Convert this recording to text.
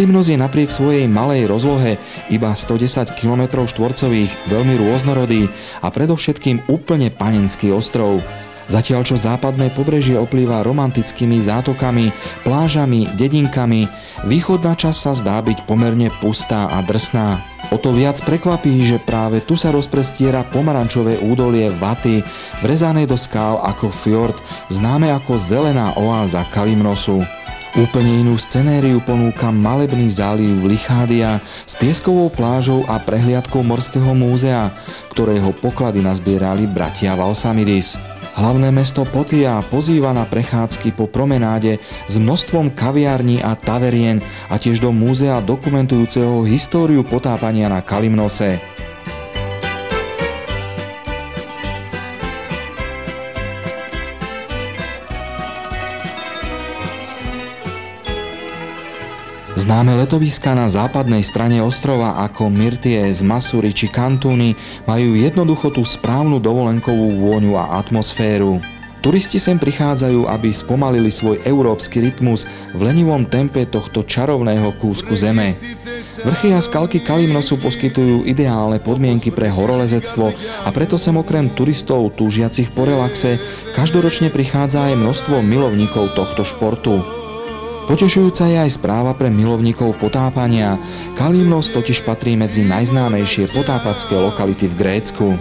Kalymnos je napriek svojej malej rozlohe iba 110 km štvorcových veľmi rôznorodý a predovšetkým úplne panenský ostrov. Zatiaľ čo západné pobrežie oplýva romantickými zátokami, plážami, dedinkami, východná časť sa zdá byť pomerne pustá a drsná. O to viac prekvapí, že práve tu sa rozprestiera pomarančové údolie Vaty, vrezané do skál ako fjord, známe ako zelená oáza Kalymnosu. Úplne inú scenériu ponúka malebný záliv Lychadia s pieskovou plážou a prehliadkou Morského múzea, ktorého poklady nazbierali bratia Valsamidis. Hlavné mesto Potia pozýva na prechádzky po promenáde s množstvom kaviarní a taverien a tiež do múzea dokumentujúceho históriu potápania na Kalymnose. Známe letoviská na západnej strane ostrova ako Myrtie, Masuri či Kantúny majú jednoducho tú správnu dovolenkovú vôňu a atmosféru. Turisti sem prichádzajú, aby spomalili svoj európsky rytmus v lenivom tempe tohto čarovného kúsku zeme. Vrchy a skalky Kalymnosu poskytujú ideálne podmienky pre horolezectvo a preto sem okrem turistov túžiacich po relaxe každoročne prichádza aj množstvo milovníkov tohto športu. Potešujúca je aj správa pre milovníkov potápania. Kalymnos totiž patrí medzi najznámejšie potápacké lokality v Grécku.